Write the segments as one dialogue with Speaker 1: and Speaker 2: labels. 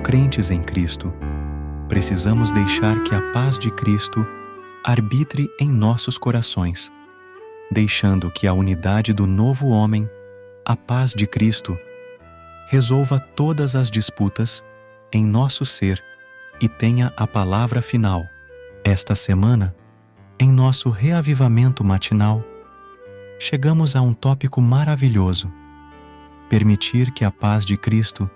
Speaker 1: crentes em Cristo, precisamos deixar que a paz de Cristo arbitre em nossos corações, deixando que a unidade do novo homem, a paz de Cristo, resolva todas as disputas em nosso ser e tenha a palavra final. Esta semana, em nosso reavivamento matinal, chegamos a um tópico maravilhoso: permitir que a paz de Cristo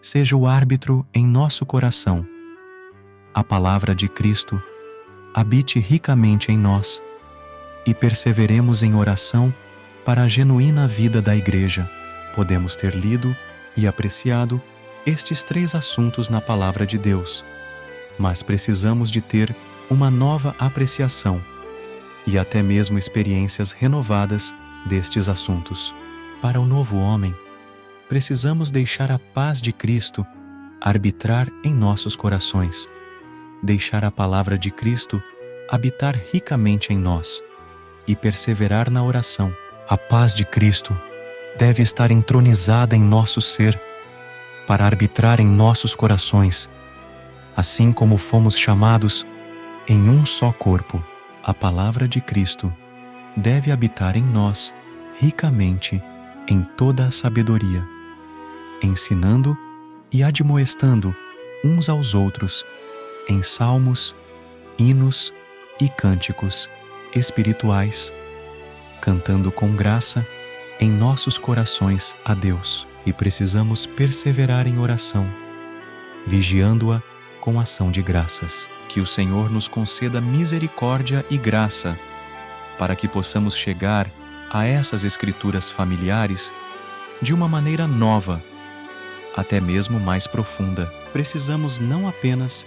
Speaker 1: seja o árbitro em nosso coração. A palavra de Cristo habite ricamente em nós e perseveremos em oração para a genuína vida da Igreja. Podemos ter lido e apreciado estes 3 assuntos na Palavra de Deus, mas precisamos de ter uma nova apreciação e até mesmo experiências renovadas destes assuntos. Para o novo homem, precisamos deixar a paz de Cristo arbitrar em nossos corações, deixar a palavra de Cristo habitar ricamente em nós e perseverar na oração. A paz de Cristo deve estar entronizada em nosso ser para arbitrar em nossos corações, assim como fomos chamados em um só corpo. A palavra de Cristo deve habitar em nós ricamente em toda a sabedoria, ensinando e admoestando uns aos outros em salmos, hinos e cânticos espirituais, cantando com graça em nossos corações a Deus. E precisamos perseverar em oração, vigiando-a com ação de graças. Que o Senhor nos conceda misericórdia e graça, para que possamos chegar a essas escrituras familiares de uma maneira nova, até mesmo mais profunda. Precisamos não apenas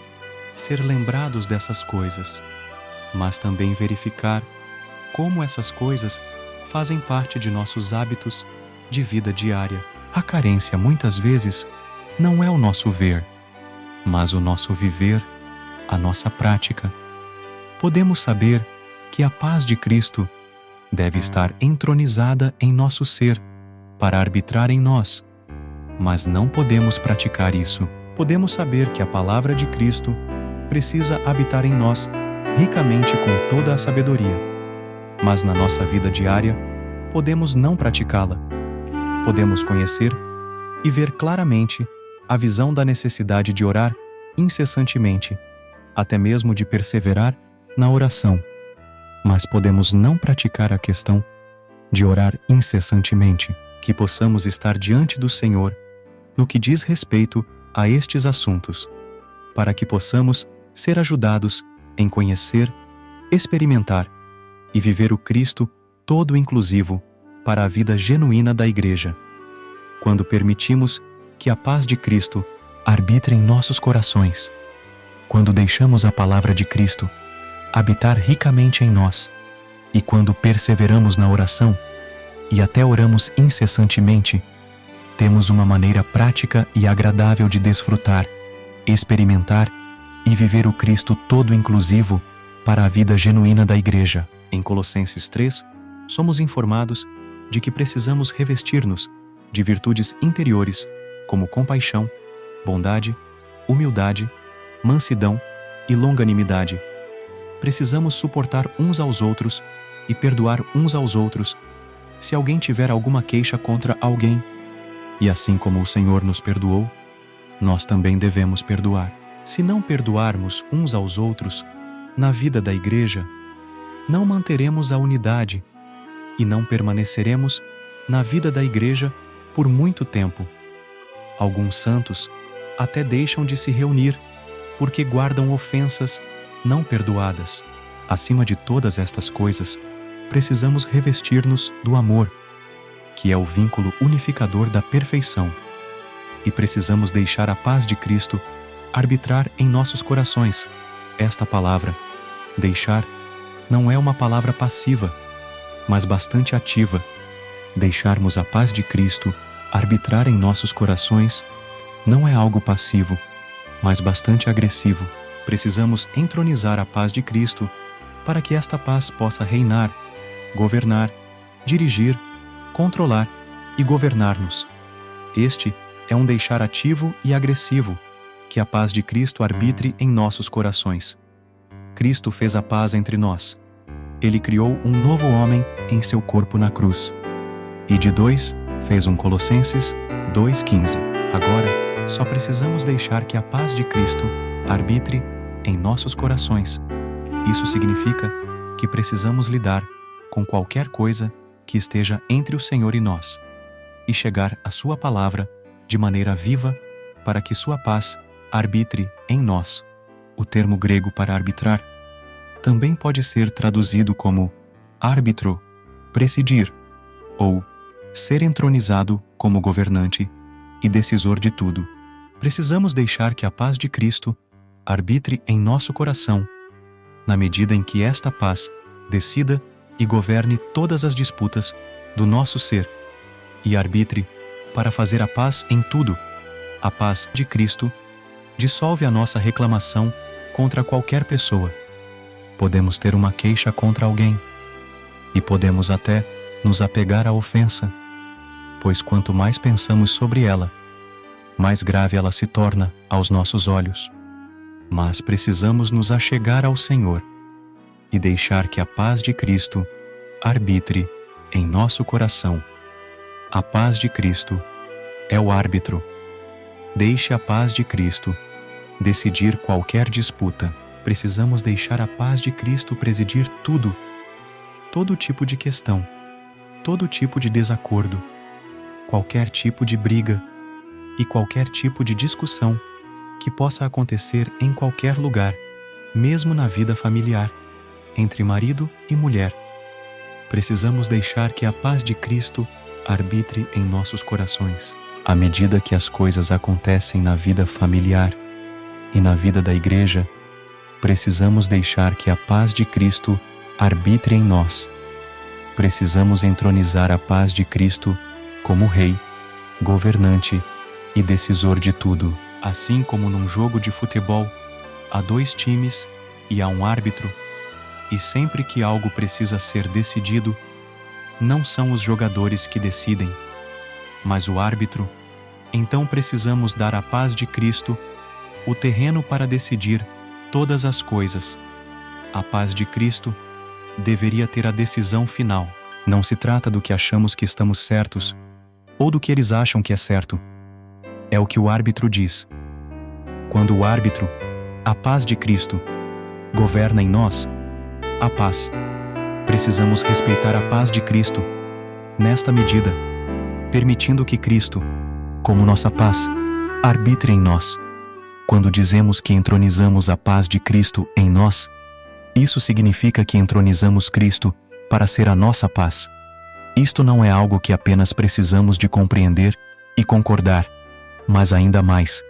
Speaker 1: ser lembrados dessas coisas, mas também verificar como essas coisas fazem parte de nossos hábitos de vida diária. A carência, muitas vezes, não é o nosso ver, mas o nosso viver, a nossa prática. Podemos saber que a paz de Cristo deve estar entronizada em nosso ser para arbitrar em nós, mas não podemos praticar isso. Podemos saber que a palavra de Cristo precisa habitar em nós ricamente com toda a sabedoria, mas na nossa vida diária podemos não praticá-la. Podemos conhecer e ver claramente a visão da necessidade de orar incessantemente, até mesmo de perseverar na oração, mas podemos não praticar a questão de orar incessantemente. Que possamos estar diante do Senhor no que diz respeito a estes assuntos, para que possamos ser ajudados em conhecer, experimentar e viver o Cristo todo inclusivo para a vida genuína da Igreja. Quando permitimos que a paz de Cristo arbitre em nossos corações, quando deixamos a palavra de Cristo habitar ricamente em nós, e quando perseveramos na oração e até oramos incessantemente, temos uma maneira prática e agradável de desfrutar, experimentar e viver o Cristo todo inclusivo para a vida genuína da Igreja. Em Colossenses 3, somos informados de que precisamos revestir-nos de virtudes interiores como compaixão, bondade, humildade, mansidão e longanimidade. Precisamos suportar uns aos outros e perdoar uns aos outros se alguém tiver alguma queixa contra alguém. E assim como o Senhor nos perdoou, nós também devemos perdoar. Se não perdoarmos uns aos outros, na vida da Igreja, não manteremos a unidade e não permaneceremos na vida da Igreja por muito tempo. Alguns santos até deixam de se reunir porque guardam ofensas não perdoadas. Acima de todas estas coisas, precisamos revestir-nos do amor, que é o vínculo unificador da perfeição, e precisamos deixar a paz de Cristo arbitrar em nossos corações. Esta palavra, deixar, não é uma palavra passiva, mas bastante ativa. Deixarmos a paz de Cristo arbitrar em nossos corações não é algo passivo, mas bastante agressivo. Precisamos entronizar a paz de Cristo para que esta paz possa reinar, governar, dirigir, controlar e governar-nos. Este é um deixar ativo e agressivo, que a paz de Cristo arbitre em nossos corações. Cristo fez a paz entre nós. Ele criou um novo homem em seu corpo na cruz. E de dois, fez um Colossenses 2,15. Agora, só precisamos deixar que a paz de Cristo arbitre em nossos corações. Isso significa que precisamos lidar com qualquer coisa que esteja entre o Senhor e nós, e chegar à sua palavra de maneira viva para que sua paz arbitre em nós. O termo grego para arbitrar também pode ser traduzido como árbitro, presidir, ou ser entronizado como governante e decisor de tudo. Precisamos deixar que a paz de Cristo arbitre em nosso coração, na medida em que esta paz decida e governe todas as disputas do nosso ser, e arbitre para fazer a paz em tudo. A paz de Cristo dissolve a nossa reclamação contra qualquer pessoa. Podemos ter uma queixa contra alguém, e podemos até nos apegar à ofensa, pois quanto mais pensamos sobre ela, mais grave ela se torna aos nossos olhos. Mas precisamos nos achegar ao Senhor e deixar que a paz de Cristo arbitre em nosso coração. A paz de Cristo é o árbitro. Deixe a paz de Cristo decidir qualquer disputa. Precisamos deixar a paz de Cristo presidir tudo, todo tipo de questão, todo tipo de desacordo, qualquer tipo de briga e qualquer tipo de discussão que possa acontecer em qualquer lugar, mesmo na vida familiar, entre marido e mulher. Precisamos deixar que a paz de Cristo arbitre em nossos corações. À medida que as coisas acontecem na vida familiar e na vida da igreja, precisamos deixar que a paz de Cristo arbitre em nós. Precisamos entronizar a paz de Cristo como Rei, governante e decisor de tudo. Assim como num jogo de futebol, há 2 times e há um árbitro, e sempre que algo precisa ser decidido, não são os jogadores que decidem, mas o árbitro. Então precisamos dar à paz de Cristo o terreno para decidir todas as coisas. A paz de Cristo deveria ter a decisão final. Não se trata do que achamos que estamos certos, ou do que eles acham que é certo. É o que o árbitro diz. Quando o árbitro, a paz de Cristo, governa em nós, a paz, precisamos respeitar a paz de Cristo, nesta medida, permitindo que Cristo, como nossa paz, arbitre em nós. Quando dizemos que entronizamos a paz de Cristo em nós, isso significa que entronizamos Cristo para ser a nossa paz. Isto não é algo que apenas precisamos de compreender e concordar, mas ainda mais,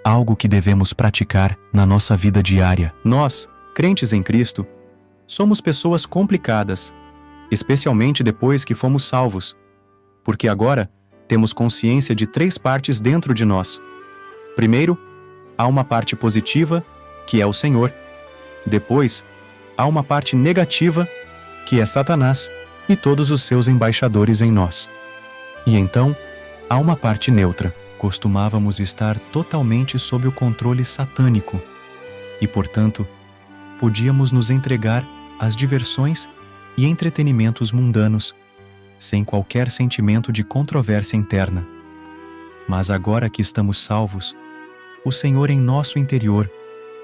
Speaker 1: algo que devemos praticar na nossa vida diária. Nós, crentes em Cristo, somos pessoas complicadas, especialmente depois que fomos salvos, porque agora temos consciência de 3 partes dentro de nós. Primeiro, há uma parte positiva, que é o Senhor. Depois, há uma parte negativa, que é Satanás e todos os seus embaixadores em nós. E então, há uma parte neutra. Costumávamos estar totalmente sob o controle satânico e, portanto, podíamos nos entregar às diversões e entretenimentos mundanos, sem qualquer sentimento de controvérsia interna. Mas agora que estamos salvos, o Senhor em nosso interior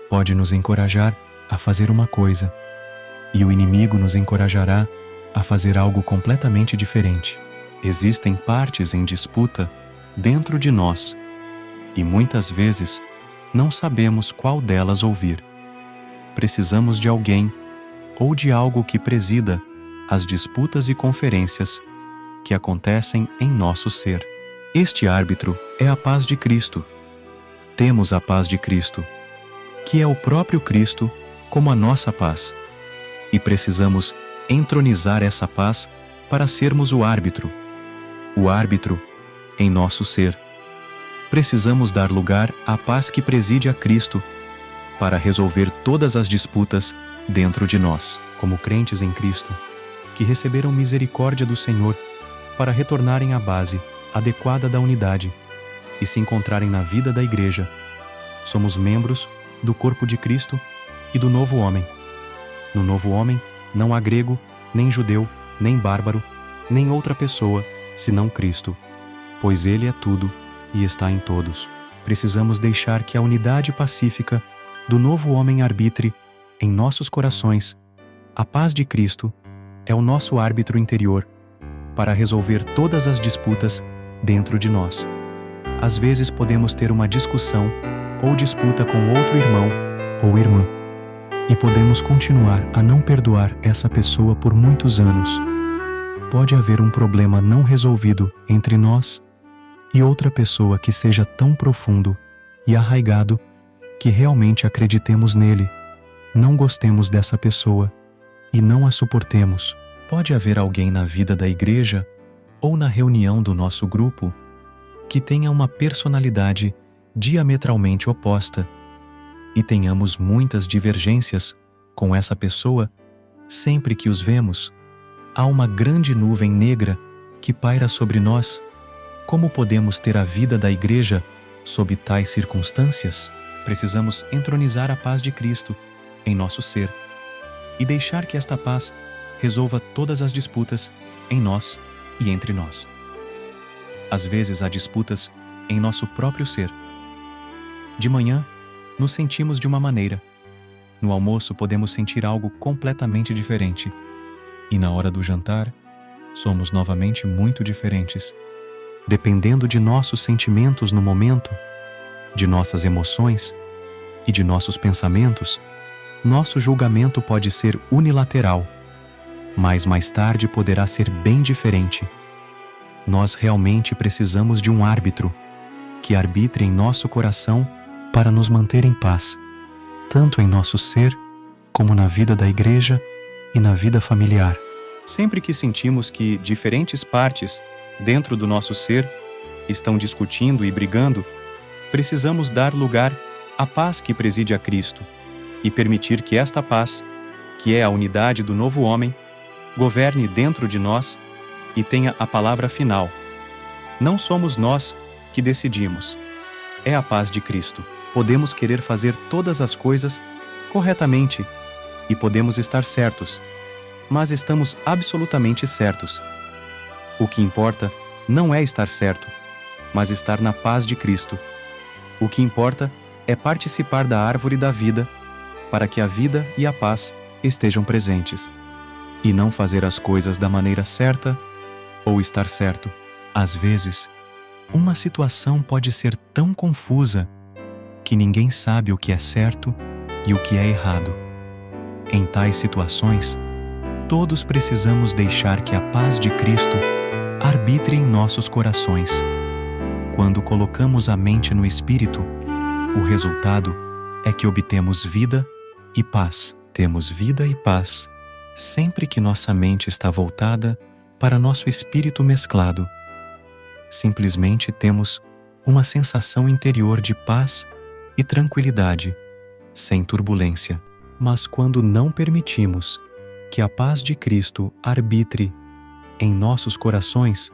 Speaker 1: pode nos encorajar a fazer uma coisa, e o inimigo nos encorajará a fazer algo completamente diferente. Existem partes em disputa dentro de nós, e muitas vezes não sabemos qual delas ouvir. Precisamos de alguém ou de algo que presida as disputas e conferências que acontecem em nosso ser. Este árbitro é a paz de Cristo. Temos a paz de Cristo, que é o próprio Cristo como a nossa paz, e precisamos entronizar essa paz para sermos o árbitro em nosso ser. Precisamos dar lugar à paz que preside a Cristo para resolver todas as disputas dentro de nós, como crentes em Cristo, que receberam misericórdia do Senhor para retornarem à base adequada da unidade e se encontrarem na vida da igreja. Somos membros do corpo de Cristo e do novo homem. No novo homem não há grego, nem judeu, nem bárbaro, nem outra pessoa, senão Cristo, pois Ele é tudo e está em todos. Precisamos deixar que a unidade pacífica do novo homem arbitre em nossos corações. A paz de Cristo é o nosso árbitro interior para resolver todas as disputas dentro de nós. Às vezes podemos ter uma discussão ou disputa com outro irmão ou irmã, e podemos continuar a não perdoar essa pessoa por muitos anos. Pode haver um problema não resolvido entre nós e outra pessoa que seja tão profundo e arraigado que realmente acreditemos nele, não gostemos dessa pessoa e não a suportemos. Pode haver alguém na vida da igreja ou na reunião do nosso grupo que tenha uma personalidade diametralmente oposta e tenhamos muitas divergências com essa pessoa. Sempre que os vemos, há uma grande nuvem negra que paira sobre nós. Como podemos ter a vida da igreja sob tais circunstâncias? Precisamos entronizar a paz de Cristo em nosso ser e deixar que esta paz resolva todas as disputas em nós e entre nós. Às vezes há disputas em nosso próprio ser. De manhã, nos sentimos de uma maneira. No almoço podemos sentir algo completamente diferente. E na hora do jantar, somos novamente muito diferentes. Dependendo de nossos sentimentos no momento, de nossas emoções e de nossos pensamentos, nosso julgamento pode ser unilateral, mas mais tarde poderá ser bem diferente. Nós realmente precisamos de um árbitro que arbitre em nosso coração para nos manter em paz, tanto em nosso ser como na vida da igreja e na vida familiar. Sempre que sentimos que diferentes partes dentro do nosso ser estão discutindo e brigando, precisamos dar lugar à paz que preside a Cristo e permitir que esta paz, que é a unidade do novo homem, governe dentro de nós e tenha a palavra final. Não somos nós que decidimos, é a paz de Cristo. Podemos querer fazer todas as coisas corretamente e podemos estar certos, mas estamos absolutamente certos. O que importa não é estar certo, mas estar na paz de Cristo. O que importa é participar da árvore da vida para que a vida e a paz estejam presentes, e não fazer as coisas da maneira certa ou estar certo. Às vezes, uma situação pode ser tão confusa que ninguém sabe o que é certo e o que é errado. Em tais situações, todos precisamos deixar que a paz de Cristo arbitre em nossos corações. Quando colocamos a mente no Espírito, o resultado é que obtemos vida e paz. Temos vida e paz sempre que nossa mente está voltada para nosso espírito mesclado. Simplesmente temos uma sensação interior de paz e tranquilidade, sem turbulência. Mas quando não permitimos que a paz de Cristo arbitre em nossos corações,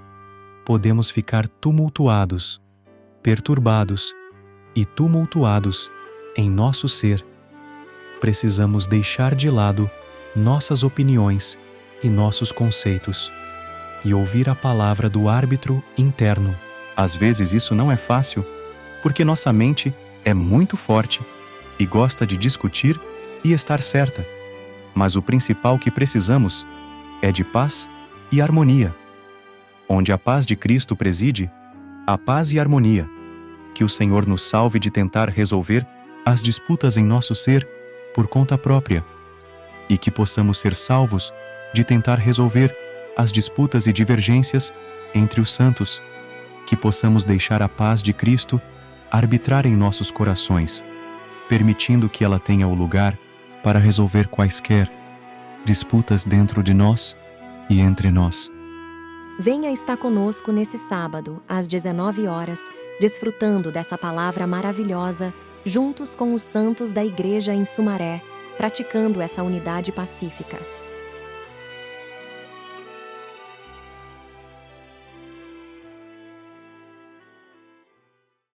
Speaker 1: podemos ficar tumultuados, perturbados e tumultuados em nosso ser. Precisamos deixar de lado nossas opiniões e nossos conceitos e ouvir a palavra do árbitro interno. Às vezes isso não é fácil, porque nossa mente é muito forte e gosta de discutir e estar certa. Mas o principal que precisamos é de paz e harmonia. Onde a paz de Cristo preside, há paz e harmonia. Que o Senhor nos salve de tentar resolver as disputas em nosso ser por conta própria, e que possamos ser salvos de tentar resolver as disputas e divergências entre os santos. Que possamos deixar a paz de Cristo arbitrar em nossos corações, permitindo que ela tenha o lugar para resolver quaisquer disputas dentro de nós e entre nós.
Speaker 2: Venha estar conosco nesse sábado, às 19 horas, desfrutando dessa palavra maravilhosa, juntos com os santos da Igreja em Sumaré, praticando essa unidade pacífica.